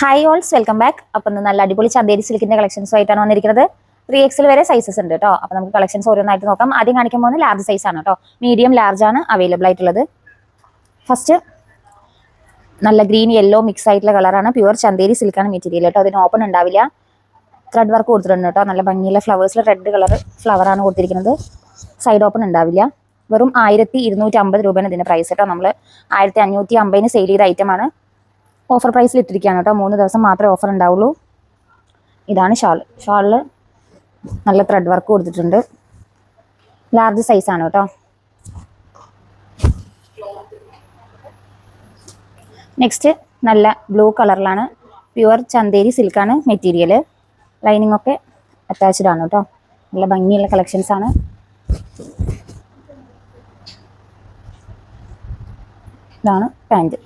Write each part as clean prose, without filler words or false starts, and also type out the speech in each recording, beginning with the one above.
Hi ഓൾസ് welcome back. അപ്പം നല്ല അടിപൊളി ചന്തേരി സിൽക്കിന്റെ കളക്ഷൻസ് ആയിട്ടാണ് വന്നിരിക്കുന്നത്. 3XL വരെ സൈസസ് ഉണ്ട് കേട്ടോ. അപ്പം നമുക്ക് കളക്ഷൻസ് ഓരോന്നായിട്ട് നോക്കാം. ആദ്യം കാണിക്കാൻ പോകുന്നത് ലാർജ് സൈസ് ആണ് കേട്ടോ. മീഡിയം ലാർജ് ആണ് അവൈലബിൾ ആയിട്ടുള്ളത്. ഫസ്റ്റ് നല്ല ഗ്രീൻ യെല്ലോ മിക്സ് ആയിട്ടുള്ള കളറാണ്. പ്യുവർ ചന്തേരി സിൽക്കാണ് മെറ്റീരിയൽ കേട്ടോ. അതിന് ഓപ്പൺ ഉണ്ടാവില്ല. ത്രെഡ് വർക്ക് കൊടുത്തിട്ടുണ്ട് കേട്ടോ. നല്ല ഭംഗിയുള്ള ഫ്ലവേഴ്സിൽ റെഡ് കളർ ഫ്ലവറാണ് കൊടുത്തിരിക്കുന്നത്. സൈഡ് ഓപ്പൺ ഉണ്ടാവില്ല. വെറും 1250 രൂപയാണ് ഇതിന്റെ പ്രൈസ് കേട്ടോ. നമ്മൾ 1550 സെയിൽ ചെയ്ത ഐറ്റം ആണ്. ഓഫർ പ്രൈസിൽ ഇട്ടിരിക്കുകയാണ് കേട്ടോ. 3 ദിവസം മാത്രമേ ഓഫർ ഉണ്ടാവുള്ളൂ. ഇതാണ് ഷാളിൽ നല്ല ത്രെഡ് വർക്ക് കൊടുത്തിട്ടുണ്ട്. ലാർജ് സൈസാണ് കേട്ടോ. നെക്സ്റ്റ് നല്ല ബ്ലൂ കളറിലാണ്. പ്യുവർ ചന്തേരി സിൽക്കാണ് മെറ്റീരിയൽ. ലൈനിങ് ഒക്കെ അറ്റാച്ച്ഡ് ആണ് കേട്ടോ. നല്ല ഭംഗിയുള്ള കളക്ഷൻസ് ആണ്. ഇതാണ് പാൻറ്.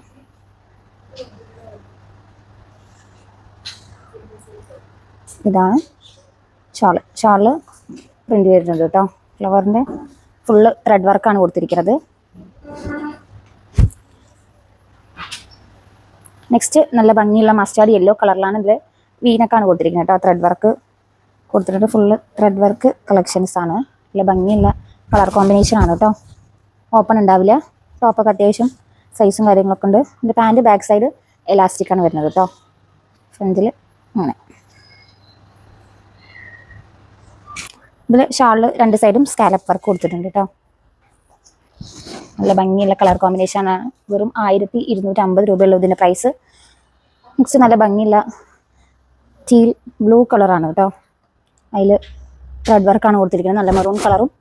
ഇതാണ് ഷാളിൽ പ്രിന്റ് വരുന്നത് കേട്ടോ. ഫ്ലവറിൻ്റെ ഫുള്ള് ത്രെഡ് വർക്കാണ് കൊടുത്തിരിക്കുന്നത്. നെക്സ്റ്റ് നല്ല ഭംഗിയുള്ള മസ്റ്റാർഡ് യെല്ലോ കളറിലാണ്. ഇതിൽ വീനക്കാണ് കൊടുത്തിരിക്കുന്നത് കേട്ടോ. ത്രെഡ് വർക്ക് കൊടുത്തിട്ടുണ്ട്. ഫുള്ള് ത്രെഡ് വർക്ക് കളക്ഷൻസ് ആണ്. നല്ല ഭംഗിയുള്ള കളർ കോമ്പിനേഷൻ ആണ് കേട്ടോ. ഓപ്പൺ ഉണ്ടാവില്ല. ടോപ്പൊക്കെ അത്യാവശ്യം സൈസും കാര്യങ്ങളൊക്കെ ഉണ്ട്. ഇതിൻ്റെ പാൻറ് ബാക്ക് സൈഡ് എലാസ്റ്റിക് ആണ് വരുന്നത് കേട്ടോ. ഫ്രണ്ടിൽ അങ്ങനെ. ഇതിൽ ഷാളിൽ രണ്ട് സൈഡും സ്കാലപ്പ് വർക്ക് കൊടുത്തിട്ടുണ്ട് കേട്ടോ. നല്ല ഭംഗിയുള്ള കളർ കോമ്പിനേഷൻ ആണ്. വെറും 1250 രൂപയുള്ള ഇതിൻ്റെ പ്രൈസ്. നെക്സ്റ്റ് നല്ല ഭംഗിയുള്ള ടീൽ ബ്ലൂ കളറാണ് കേട്ടോ. അതിൽ ത്രെഡ് വർക്കാണ് കൊടുത്തിരിക്കുന്നത്. നല്ല മെറൂൺ കളറും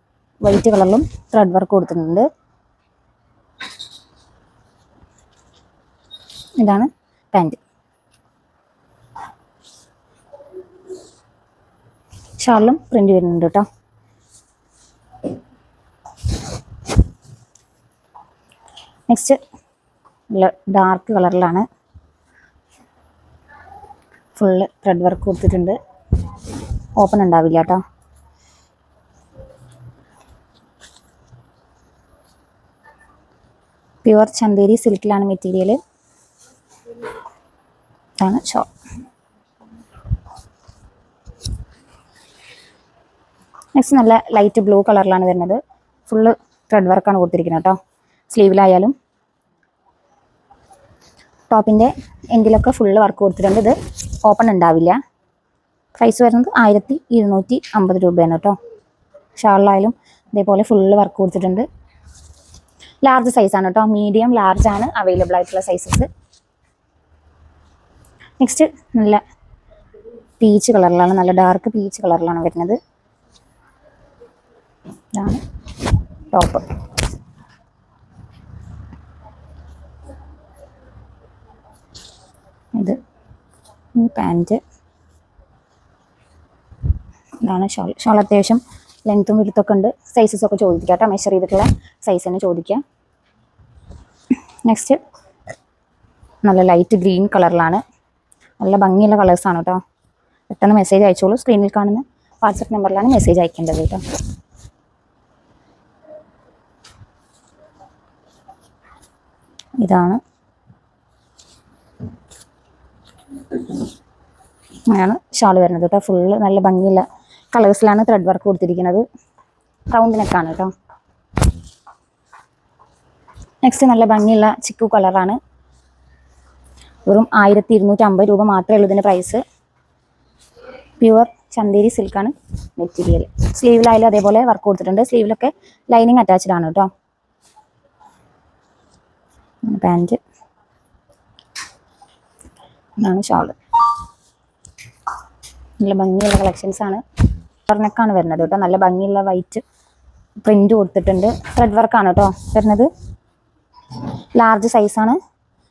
വൈറ്റ് കളറിലും ത്രെഡ് വർക്ക് കൊടുത്തിട്ടുണ്ട്. ഇതാണ് പാൻറ്. ഷാളിലും പ്രിന്റ് വരുന്നുണ്ട് കേട്ടോ. നെക്സ്റ്റ് നല്ല ഡാർക്ക് കളറിലാണ്. ഫുള്ള് ത്രെഡ് വർക്ക് കൊടുത്തിട്ടുണ്ട്. ഓപ്പൺ ഉണ്ടാവില്ല കേട്ടോ. പ്യുവർ ചന്തേരി സിൽക്കിലാണ് മെറ്റീരിയൽ. ഇതാണ് ഷോൾ. നെക്സ്റ്റ് നല്ല ലൈറ്റ് ബ്ലൂ കളറിലാണ് വരുന്നത്. ഫുള്ള് ത്രെഡ് വർക്കാണ് കൊടുത്തിരിക്കുന്നത് കേട്ടോ. സ്ലീവിലായാലും ടോപ്പിൻ്റെ എൻഡിലൊക്കെ ഫുള്ള് വർക്ക് കൊടുത്തിട്ടുണ്ട്. ഇത് ഓപ്പൺ ഉണ്ടാവില്ല. പ്രൈസ് വരുന്നത് 1250 രൂപയാണ് കേട്ടോ. ഷാളിലായാലും ഇതേപോലെ ഫുള്ള് വർക്ക് കൊടുത്തിട്ടുണ്ട്. ലാർജ് സൈസാണ് കേട്ടോ. മീഡിയം ലാർജ് ആണ് അവൈലബിൾ ആയിട്ടുള്ള സൈസസ്. നെക്സ്റ്റ് നല്ല പീച്ച് കളറിലാണ്. നല്ല ഡാർക്ക് പീച്ച് കളറിലാണ് വരുന്നത്. ഇതാണ് ടോപ്പ്. ഇത് പാൻറ്. ഇതാണ് ഷോൾ അത്യാവശ്യം ലെങ്ത്തും വിടുത്തൊക്കെ ഉണ്ട്. സൈസസ് ഒക്കെ ചോദിക്കുക കേട്ടോ. മെഷർ ചെയ്തിട്ടുള്ള സൈസ് തന്നെ ചോദിക്കുക. നെക്സ്റ്റ് നല്ല ലൈറ്റ് ഗ്രീൻ കളറിലാണ്. നല്ല ഭംഗിയുള്ള കളേഴ്സാണ് കേട്ടോ. പെട്ടെന്ന് മെസ്സേജ് അയച്ചോളൂ. സ്ക്രീനിൽ കാണുന്ന വാട്സപ്പ് നമ്പറിലാണ് മെസ്സേജ് അയക്കേണ്ടത് കേട്ടോ. ഇതാണ് അങ്ങനെയാണ് ഷാൾ വരുന്നത് കേട്ടോ. ഫുള്ള് നല്ല ഭംഗിയുള്ള കളേഴ്സിലാണ് ത്രെഡ് വർക്ക് കൊടുത്തിരിക്കുന്നത്. റൗണ്ട് നെക്കാണ് കേട്ടോ. നെക്സ്റ്റ് നല്ല ഭംഗിയുള്ള ചിക്കു കളറാണ്. വെറും 1250 രൂപ മാത്രമേ ഉള്ളൂ ഇതിൻ്റെ പ്രൈസ്. പ്യുവർ ചന്തേരി സിൽക്കാണ് മെറ്റീരിയൽ. സ്ലീവിലായാലും അതേപോലെ വർക്ക് കൊടുത്തിട്ടുണ്ട്. സ്ലീവിലൊക്കെ ലൈനിങ് അറ്റാച്ച്ഡ് ആണ് കേട്ടോ. പാൻറ്. ഇതാണ് ഷാള്. നല്ല ഭംഗിയുള്ള കളക്ഷൻസ് ആണ്. നെക്കാണ് വരുന്നത് കേട്ടോ. നല്ല ഭംഗിയുള്ള വൈറ്റ് പ്രിന്റ് കൊടുത്തിട്ടുണ്ട്. ത്രെഡ് വർക്കാണ് കേട്ടോ വരുന്നത്. ലാർജ് സൈസാണ്.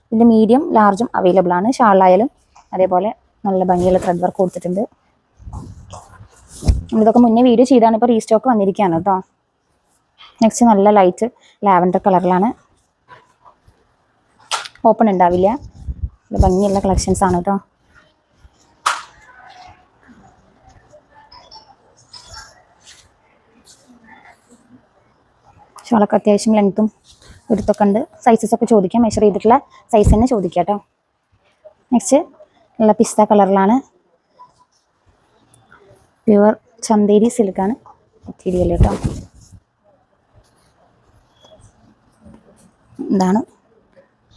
ഇതിൻ്റെ മീഡിയം ലാർജും അവൈലബിൾ ആണ്. ഷാളായാലും അതേപോലെ നല്ല ഭംഗിയുള്ള ത്രെഡ് വർക്ക് കൊടുത്തിട്ടുണ്ട്. ഇതൊക്കെ മുന്നേ വീഡിയോ ചെയ്താണ്. ഇപ്പോൾ റീസ്റ്റോക്ക് വന്നിരിക്കുകയാണ് കേട്ടോ. നെക്സ്റ്റ് നല്ല ലൈറ്റ് ലാവൻഡർ കളറിലാണ്. ഓപ്പൺ ഉണ്ടാവില്ല. നല്ല ഭംഗിയുള്ള കളക്ഷൻസ് ആണ് കേട്ടോ. ഷോളൊക്കെ അത്യാവശ്യം ലെങ്ത്തും വിടുത്തൊക്കെ ഉണ്ട്. സൈസസ് ഒക്കെ ചോദിക്കാം. മെഷർ ചെയ്തിട്ടുള്ള സൈസ് തന്നെ ചോദിക്കാം കേട്ടോ. നെക്സ്റ്റ് നല്ല പിസ്ത കളറിലാണ്. പ്യുവർ ചന്തേരി സിൽക്കാണ് മെറ്റീരിയൽ കേട്ടോ. ഇതാണ്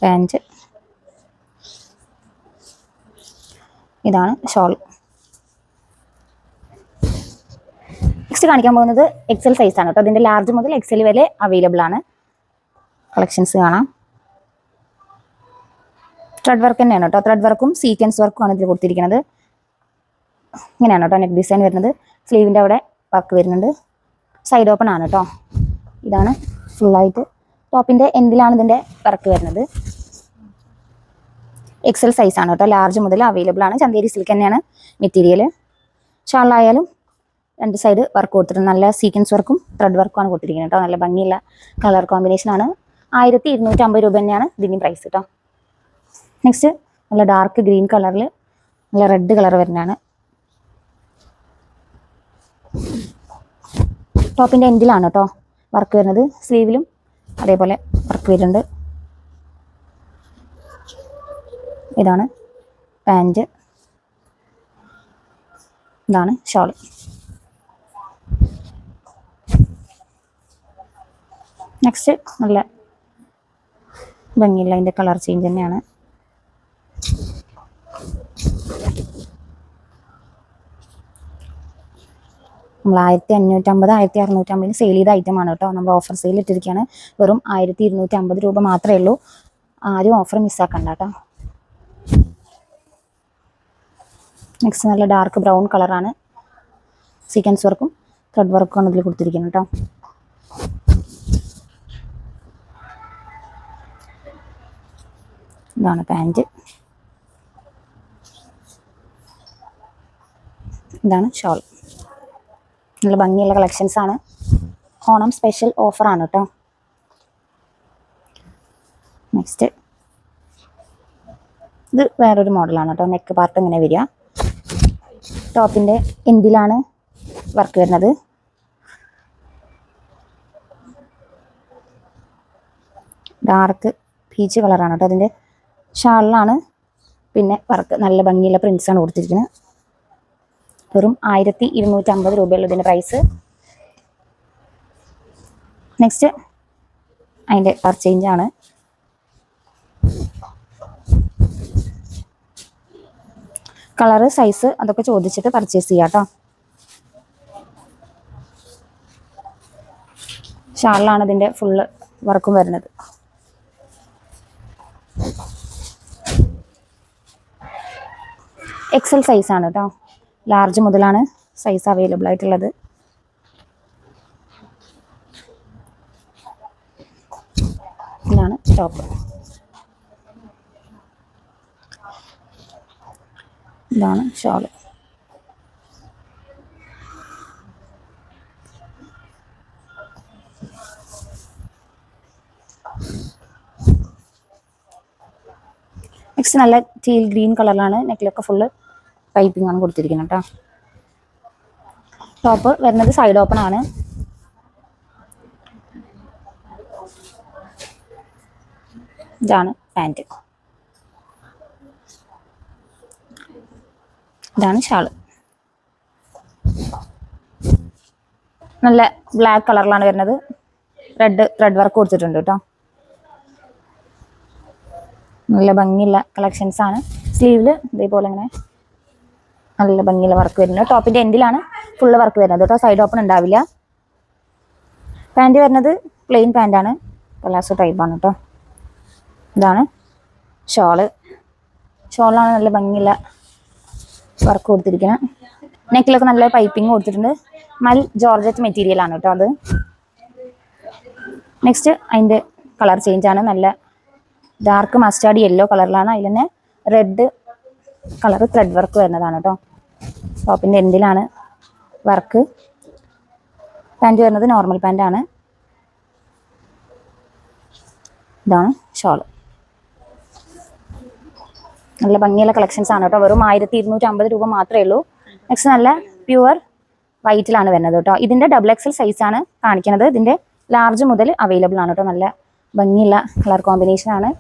പാൻറ്റ്. ഇതാണ് ഷോൾ. നെക്സ്റ്റ് കാണിക്കാൻ പോകുന്നത് എക്സൽ സൈസ് ആണ് കേട്ടോ. അതിൻ്റെ ലാർജ് മുതൽ എക്സൽ വരെ അവൈലബിൾ ആണ്. കളക്ഷൻസ് കാണാം. ത്രെഡ് വർക്ക് തന്നെയാണ് കേട്ടോ. ത്രെഡ് വർക്കും സീക്വൻസ് വർക്കും ആണ് ഇതിൽ കൊടുത്തിരിക്കുന്നത്. ഇങ്ങനെയാണ് കേട്ടോ നെക്ക് ഡിസൈൻ വരുന്നത്. സ്ലീവിൻ്റെ അവിടെ വർക്ക് വരുന്നുണ്ട്. സൈഡ് ഓപ്പൺ ആണ് കേട്ടോ. ഇതാണ് ഫുള്ളായിട്ട്. ടോപ്പിൻ്റെ എൻഡിലാണ് ഇതിൻ്റെ വർക്ക് വരുന്നത്. എക്സൽ സൈസ് ആണ് കേട്ടോ. ലാർജ് മുതൽ അവൈലബിൾ ആണ്. ചന്തേരി സിൽക്ക് തന്നെയാണ് മെറ്റീരിയൽ. ഷാളായാലും രണ്ട് സൈഡ് വർക്ക് കൊടുത്തിട്ടുണ്ട്. നല്ല സീക്വൻസ് വർക്കും ത്രെഡ് വർക്കും ആണ് കൊടുത്തിരിക്കുന്നത് കേട്ടോ. നല്ല ഭംഗിയുള്ള കളർ കോമ്പിനേഷൻ ആണ്. 1250 രൂപ തന്നെയാണ് ഇതിൻ്റെ പ്രൈസ് കേട്ടോ. നെക്സ്റ്റ് നല്ല ഡാർക്ക് ഗ്രീൻ കളറിൽ നല്ല റെഡ് കളർ വരുന്നതാണ്. ടോപ്പിൻ്റെ എൻഡിലാണ് കേട്ടോ വർക്ക് വരുന്നത്. സ്ലീവിലും അതേപോലെ വർക്ക് വരുന്നുണ്ട്. ഇതാണ് പാൻറ്റ്. ഇതാണ് ഷോൾ. നെക്സ്റ്റ് നല്ല ഭംഗിയുള്ള അതിൻ്റെ കളർ ചേഞ്ച് തന്നെയാണ്. നമ്മൾ 1550 1650 സെയിൽ ചെയ്ത ഐറ്റമാണ് കേട്ടോ. നമ്മൾ ഓഫർ സെയിൽ ഇട്ടിരിക്കുകയാണ്. വെറും 1250 രൂപ മാത്രമേ ഉള്ളൂ. ആരും ഓഫർ മിസ്സാക്കണ്ട കേട്ടോ. നെക്സ്റ്റ് നല്ല ഡാർക്ക് ബ്രൗൺ കളറാണ്. സീക്വൻസ് വർക്കും ത്രെഡ് വർക്കും ആണ് ഇതിൽ കൊടുത്തിരിക്കുന്നത് കേട്ടോ. ഇതാണ് പാൻറ്റ്. ഇതാണ് ഷോൾ. നല്ല ഭംഗിയുള്ള കളക്ഷൻസ് ആണ്. ഓണം സ്പെഷ്യൽ ഓഫറാണ് കേട്ടോ. നെക്സ്റ്റ് ഇത് വേറൊരു മോഡലാണ് കേട്ടോ. നെക്ക് പാർട്ട് ഇങ്ങനെ വരിക. ടോപ്പിൻ്റെ എൻഡിലാണ് വർക്ക് വരുന്നത്. ഡാർക്ക് പീച്ച് കളറാണ് കേട്ടോ. അതിൻ്റെ ഷാളിലാണ് പിന്നെ വർക്ക്. നല്ല ഭംഗിയുള്ള പ്രിൻസാണ് കൊടുത്തിരിക്കുന്നത്. വെറും 1250 രൂപയുള്ള ഇതിൻ്റെ പ്രൈസ്. നെക്സ്റ്റ് അതിൻ്റെ കളർ ചേഞ്ചാണ്. കളറ് സൈസ് അതൊക്കെ ചോദിച്ചിട്ട് പർച്ചേസ് ചെയ്യാം കേട്ടോ. ഷാളിലാണ് ഇതിൻ്റെ ഫുള്ള് വർക്കും വരുന്നത്. എക്സൽ സൈസാണ് കേട്ടോ. ലാർജ് മുതലാണ് സൈസ് അവൈലബിൾ ആയിട്ടുള്ളത്. ഇതാണ് ടോപ്പ്. ഇതാണ് ഷോള്. നെക്സ്റ്റ് നല്ല ടീൽ ഗ്രീൻ കളറിലാണ്. നെക്കിലൊക്കെ ഫുള്ള് പൈപ്പിംഗ് ആണ് കൊടുത്തിരിക്കുന്നത് കേട്ടോ. ടോപ്പ് വരുന്നത് സൈഡ് ഓപ്പൺ ആണ്. ഇതാണ് പാൻറ്റ്. ഇതാണ് ഷാള്. നല്ല ബ്ലാക്ക് കളറിലാണ് വരുന്നത്. റെഡ് ത്രെഡ് വർക്ക് കൊടുത്തിട്ടുണ്ട് കേട്ടോ. നല്ല ഭംഗിയുള്ള കളക്ഷൻസ് ആണ്. സ്ലീവിൽ ഇതേപോലെ ഇങ്ങനെ നല്ല ഭംഗിയുള്ള വർക്ക് വരുന്നത്. ടോപ്പിൻ്റെ എൻഡിലാണ് ഫുള്ള് വർക്ക് വരുന്നത് കേട്ടോ. സൈഡ് ഓപ്പൺ ഉണ്ടാവില്ല. പാൻറ്റ് വരുന്നത് പ്ലെയിൻ പാൻറ്റാണ്. പലാസോ ടൈപ്പാണ് കേട്ടോ. ഇതാണ് ഷോള്. ഷോളാണ് നല്ല ഭംഗിയുള്ള വർക്ക് കൊടുത്തിരിക്കുന്നത്. നെക്കിലൊക്കെ നല്ല പൈപ്പിംഗ് കൊടുത്തിട്ടുണ്ട്. മൽ ജോർജറ്റ് മെറ്റീരിയൽ ആണ് കേട്ടോ അത്. നെക്സ്റ്റ് അതിൻ്റെ കളർ ചേഞ്ചാണ്. നല്ല ഡാർക്ക് മസ്റ്റാർഡ് യെല്ലോ കളറിലാണ്. അതിൽ തന്നെ റെഡ് കളർ ത്രെഡ് വർക്ക് വരുന്നതാണ് കേട്ടോ. ടോപ്പിൻ്റെ എൻഡിലാണ് വർക്ക്. പാൻറ്റ് വരുന്നത് നോർമൽ പാൻറ്റാണ്. ഇതാണ് ഷോള്. നല്ല ഭംഗിയുള്ള കളക്ഷൻസ് ആണ് കേട്ടോ. വെറും 1250 രൂപ മാത്രമേ ഉള്ളൂ. നെക്സ്റ്റ് നല്ല പ്യുവർ വൈറ്റിലാണ് വരുന്നത് കേട്ടോ. ഇതിൻ്റെ XXL സൈസാണ് കാണിക്കുന്നത്. ഇതിൻ്റെ ലാർജ് മുതൽ അവൈലബിൾ ആണ് കേട്ടോ. നല്ല ഭംഗിയുള്ള കളർ കോമ്പിനേഷൻ ആണ്.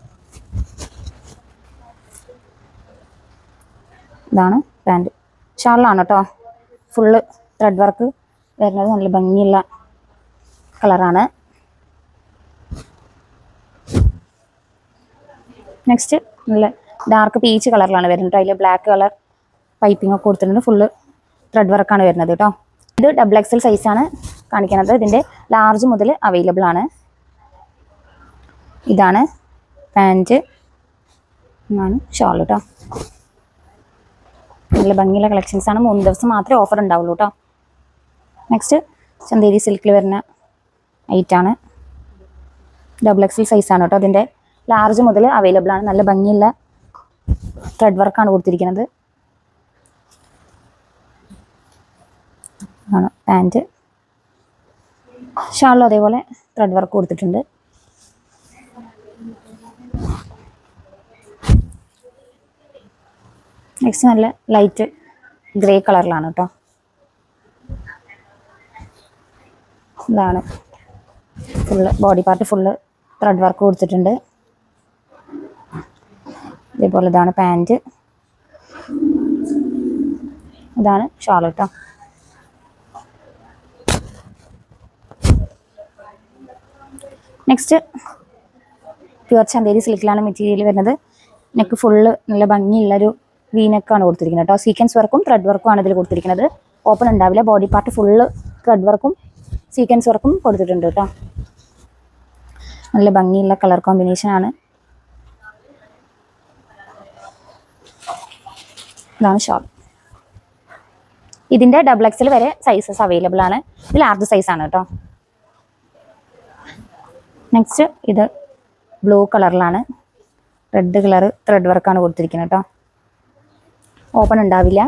ഇതാണ് പാൻറ്. ഷാളിലാണ് കേട്ടോ ഫുള്ള് ത്രെഡ് വർക്ക് വരുന്നത്. നല്ല ഭംഗിയുള്ള കളറാണ്. നെക്സ്റ്റ് നല്ല ഡാർക്ക് പീച്ച് കളറിലാണ് വരുന്നത്. അതിൽ ബ്ലാക്ക് കളർ പൈപ്പിംഗ് ഒക്കെ കൊടുത്തിട്ടുണ്ട്. ഫുള്ള് ത്രെഡ് വർക്കാണ് വരുന്നത് കേട്ടോ. ഇത് XXL സൈസാണ് കാണിക്കുന്നത്. ഇതിൻ്റെ ലാർജ് മുതൽ അവൈലബിൾ ആണ്. ഇതാണ് പാൻറ്റ്, ഇതാണ് ഷാൾ കേട്ടോ. നല്ല ഭംഗിയുള്ള കളക്ഷൻസാണ്. 3 ദിവസം മാത്രമേ ഓഫർ ഉണ്ടാവുള്ളൂ കേട്ടോ. നെക്സ്റ്റ് ചന്തേരി സിൽക്കിൽ വരുന്ന ഐറ്റാണ്. XXL സൈസാണ് കേട്ടോ. അതിൻ്റെ ലാർജ് മുതൽ അവൈലബിൾ ആണ്. നല്ല ഭംഗിയുള്ള ത്രെഡ് വർക്കാണ് കൊടുത്തിരിക്കുന്നത്. ആണ് പാൻറ്റ്. ഷാളിലും അതേപോലെ ത്രെഡ് വർക്ക് കൊടുത്തിട്ടുണ്ട്. നെക്സ്റ്റ് നല്ല ലൈറ്റ് ഗ്രേ കളറിലാണ് കേട്ടോ. ഇതാണ് full body part full thread work കൊടുത്തിട്ടുണ്ട്. ഇതേപോലെ ഇതാണ് പാൻറ്റ്, ഇതാണ് ഷാൾ കേട്ടോ. നെക്സ്റ്റ് പ്യുവർ ചന്തേരി സിൽക്കിലാണ് മെറ്റീരിയൽ വരുന്നത്. നെക്ക് ഫുള്ള് നല്ല ഭംഗിയുള്ളൊരു വീനെക്കാണ് കൊടുത്തിരിക്കുന്നത് കേട്ടോ. സീക്വൻസ് വർക്കും ത്രെഡ് വർക്കും ആണ് ഇതിൽ കൊടുത്തിരിക്കുന്നത്. ഓപ്പൺ ഉണ്ടാവില്ല. ബോഡി പാർട്ട് ഫുള്ള് ത്രെഡ് വർക്കും സീക്വൻസ് വർക്കും കൊടുത്തിട്ടുണ്ട് കേട്ടോ. നല്ല ഭംഗിയുള്ള കളർ കോമ്പിനേഷൻ ആണ്. ഇതാണ് ഷാൾ. ഇതിൻ്റെ XXL വരെ സൈസസ് അവൈലബിൾ ആണ്. ഇത് ലാർജ് സൈസാണ് കേട്ടോ. നെക്സ്റ്റ് ഇത് ബ്ലൂ കളറിലാണ്. റെഡ് കളർ ത്രെഡ് വർക്കാണ് കൊടുത്തിരിക്കുന്നത് കേട്ടോ. ഓപ്പൺ ഉണ്ടാവില്ല.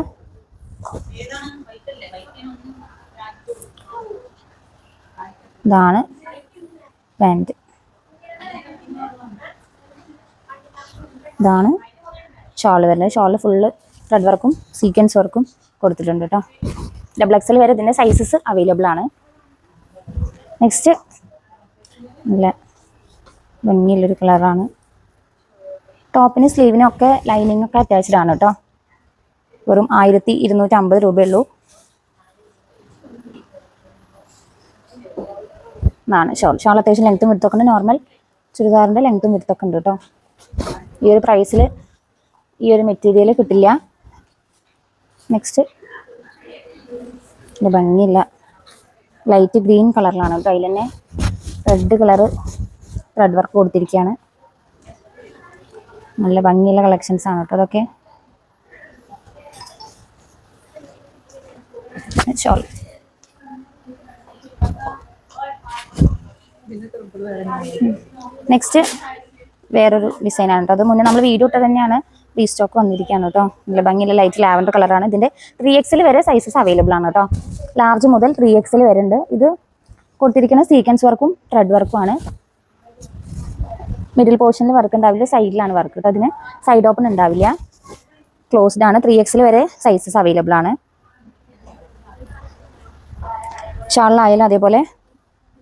ഇതാണ് പാൻറ്റ്. ഇതാണ് ഷാൾ വരുന്നത്. ഷാൾ ഫുള്ള് ത്രെഡ് വർക്കും സീക്വൻസ് വർക്കും കൊടുത്തിട്ടുണ്ട് കേട്ടോ. XXL വരെ ഇതിൻ്റെ സൈസസ് അവൈലബിൾ ആണ്. നെക്സ്റ്റ് നല്ല ഭംഗിയുള്ളൊരു കളറാണ്. ടോപ്പിന് സ്ലീവിനും ഒക്കെ ലൈനിങ് ഒക്കെ അറ്റാച്ച്ഡ് ആണ് കേട്ടോ. വെറും 1250 രൂപയുള്ളൂ. ആണ് ഷാൾ. ഷാൾ അത്യാവശ്യം ലെങ്ത്തും വിടുത്തൊക്കെ ഉണ്ട്. നോർമൽ ചുരിദാറിൻ്റെ ലെങ്ത്തും വിടുത്തൊക്കെ ഉണ്ട് കേട്ടോ. ഈ ഒരു പ്രൈസിൽ ഈ ഒരു മെറ്റീരിയൽ കിട്ടില്ല. നെക്സ്റ്റ് ഇത് ഭംഗിയില്ല ലൈറ്റ് ഗ്രീൻ കളറിലാണ് കേട്ടോ. അതിൽ തന്നെ റെഡ് കളറ് ത്രെഡ് വർക്ക് കൊടുത്തിരിക്കുകയാണ്. നല്ല ഭംഗിയുള്ള കളക്ഷൻസ് ആണ് കേട്ടോ അതൊക്കെ. ഷോൾ. നെക്സ്റ്റ് വേറൊരു ഡിസൈനാണ് കേട്ടോ. അത് മുന്നേ നമ്മൾ വീഡിയോ ഇട്ട് തന്നെയാണ് റീസ്റ്റോക്ക് വന്നിരിക്കുകയാണ് കേട്ടോ. നല്ല ഭംഗിയുള്ള ലൈറ്റ് ലാവൻഡർ കളറാണ്. ഇതിൻ്റെ 3XL വരെ സൈസസ് അവൈലബിൾ ആണ് കേട്ടോ. ലാർജ് മുതൽ 3XL വരെ ഉണ്ട്. ഇത് കൊടുത്തിരിക്കുന്ന സീക്വൻസ് വർക്കും ത്രെഡ് വർക്കും ആണ്. മിഡിൽ പോർഷനിൽ വർക്ക് ഉണ്ടാവില്ല. സൈഡിലാണ് വർക്ക് കേട്ടോ. അതിന് സൈഡ് ഓപ്പൺ ഉണ്ടാവില്ല. ക്ലോസ്ഡ് ആണ്. 3XL വരെ സൈസസ് അവൈലബിൾ ആണ്. ഷാളിലായാലും അതേപോലെ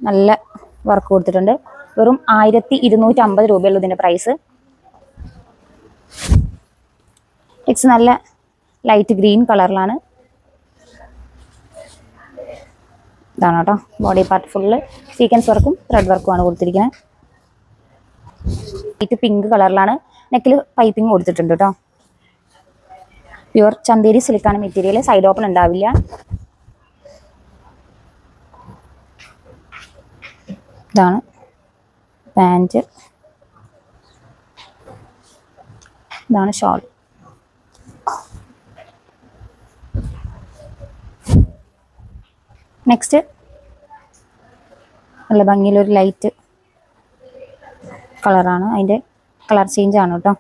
നല്ല വർക്ക് കൊടുത്തിട്ടുണ്ട്. വെറും 1250 രൂപയുള്ളൂ ഇതിൻ്റെ പ്രൈസ്. ഇറ്റ്സ് നല്ല ലൈറ്റ് ഗ്രീൻ കളറിലാണ്. ഇതാണ് കേട്ടോ. ബോഡി പാർട്ട് ഫുള്ള് സീക്വൻസ് വർക്കും ത്രെഡ് വർക്കും ആണ് കൊടുത്തിരിക്കുന്നത്. ലൈറ്റ് പിങ്ക് കളറിലാണ്. നെക്കിൽ പൈപ്പിംഗ് കൊടുത്തിട്ടുണ്ട് കേട്ടോ. പ്യുവർ ചന്തേരി സിൽക്കാണ് മെറ്റീരിയൽ. സൈഡ് ഓപ്പൺ ഉണ്ടാവില്ല. ഇതാണ് പാൻറ്റ്. ഇതാണ് ഷോൾ. നെക്സ്റ്റ് നല്ല ഭംഗിയിലൊരു ലൈറ്റ് കളറാണ്. അതിൻ്റെ കളർ ചേഞ്ച് ആണ് കേട്ടോ.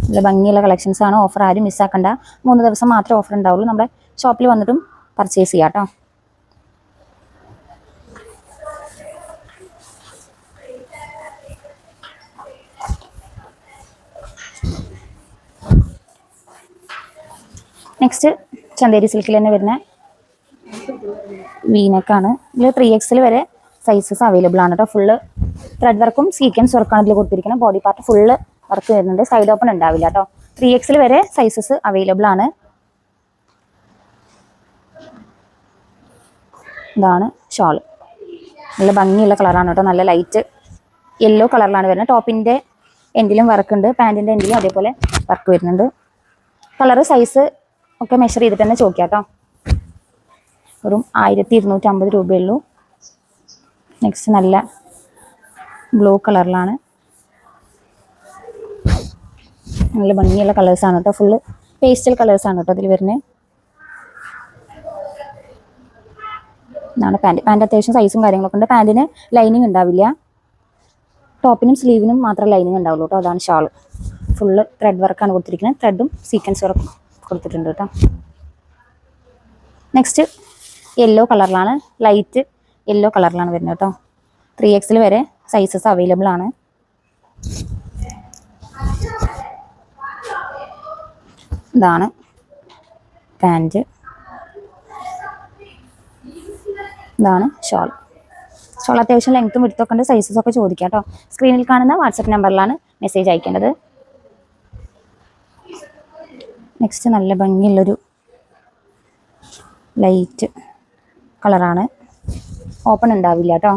നല്ല ഭംഗിയുള്ള കളക്ഷൻസ് ആണ്. ഓഫർ ആരും മിസ്സാക്കണ്ട. 3 ദിവസം മാത്രമേ ഓഫർ ഉണ്ടാവുള്ളൂ. നമ്മുടെ ഷോപ്പിൽ വന്നിട്ടും പർച്ചേസ് ചെയ്യാം കേട്ടോ. നെക്സ്റ്റ് ചന്തേരി സിൽക്കിൽ തന്നെ വരുന്ന വീനക്കാണ്. ഇതിൽ 3XL വരെ സൈസസ് അവൈലബിൾ ആണ് കേട്ടോ. ഫുള്ള് ത്രെഡ് വർക്കും സീക്വൻസ് വർക്കാണ് ഇതിൽ കൊടുത്തിരിക്കുന്നത്. ബോഡി പാർട്ട് ഫുള്ള് വർക്ക് വരുന്നുണ്ട്. സൈഡ് ഓപ്പൺ ഉണ്ടാവില്ല കേട്ടോ. 3XL വരെ സൈസസ് അവൈലബിൾ ആണ്. ഇതാണ് ഷോള്. നല്ല ഭംഗിയുള്ള കളറാണ് കേട്ടോ. നല്ല ലൈറ്റ് യെല്ലോ കളറിലാണ് വരുന്നത്. ടോപ്പിൻ്റെ എൻഡിലും വർക്ക് ഉണ്ട്, പാൻറ്റിൻ്റെ എൻഡിലും അതേപോലെ വർക്ക് വരുന്നുണ്ട്. കളറ് സൈസ് ഒക്കെ മെഷർ ചെയ്തിട്ട് തന്നെ ചോദിക്കാം കേട്ടോ. വെറും 1250 രൂപയുള്ളൂ. നെക്സ്റ്റ് നല്ല ബ്ലൂ കളറിലാണ്. നല്ല ഭംഗിയുള്ള കളേഴ്സാണ് കേട്ടോ. ഫുള്ള് പേസ്റ്റൽ കളേഴ്സാണ് കേട്ടോ അതിൽ വരുന്നത്. ഇതാണ് പാൻറ്റ്. പാൻറ്റ് അത്യാവശ്യം സൈസും കാര്യങ്ങളൊക്കെ ഉണ്ട്. പാൻറ്റിന് ലൈനിങ് ഉണ്ടാവില്ല. ടോപ്പിനും സ്ലീവിനും മാത്രം ലൈനിങ് ഉണ്ടാവുള്ളൂ കേട്ടോ. അതാണ് ഷാള്. ഫുള്ള് ത്രെഡ് വർക്കാണ് കൊടുത്തിരിക്കുന്നത്. ത്രെഡും സീക്വൻസ് വർക്കും കൊടുത്തിട്ടുണ്ട് കേട്ടോ. നെക്സ്റ്റ് യെല്ലോ കളറിലാണ്. ലൈറ്റ് യെല്ലോ കളറിലാണ് വരുന്നത് കേട്ടോ. 3XL വരെ സൈസസ് അവൈലബിൾ ആണ്. ഇതാണ് പാൻറ്റ്. ഇതാണ് ഷോൾ. ഷോൾ അത്യാവശ്യം ലെങ്ത്തും വിടുത്തൊക്കെ ഉണ്ട്. സൈസസ് ഒക്കെ ചോദിക്കാം കേട്ടോ. സ്ക്രീനിൽ കാണുന്ന വാട്സപ്പ് നമ്പറിലാണ് മെസ്സേജ് അയക്കേണ്ടത്. നെക്സ്റ്റ് നല്ല ഭംഗിയുള്ളൊരു ലൈറ്റ് കളറാണ്. ഓപ്പൺ ഉണ്ടാവില്ല കേട്ടോ.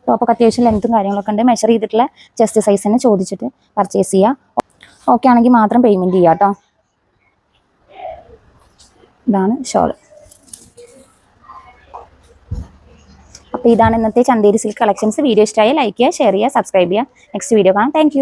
ടോപ്പൊക്കെ അത്യാവശ്യം ലെങ്ത്തും കാര്യങ്ങളൊക്കെ ഉണ്ട്. മെഷർ ചെയ്തിട്ടുള്ള ചെസ്റ്റ് സൈസ് തന്നെ ചോദിച്ചിട്ട് പർച്ചേസ് ചെയ്യുക. ഓക്കെ ആണെങ്കിൽ മാത്രം പേയ്മെൻറ്റ് ചെയ്യുക കേട്ടോ. ഇതാണ് ഷോള്. അപ്പോൾ ഇതാണ് ഇന്നത്തെ ചന്തേരി സിൽക്ക് കളക്ഷൻസ്. വീഡിയോ ഇഷ്ടമായ ലൈക്ക് ചെയ്യുക, ഷെയർ ചെയ്യുക, സബ്സ്ക്രൈബ് ചെയ്യുക. നെക്സ്റ്റ് വീഡിയോ കാണാം. താങ്ക്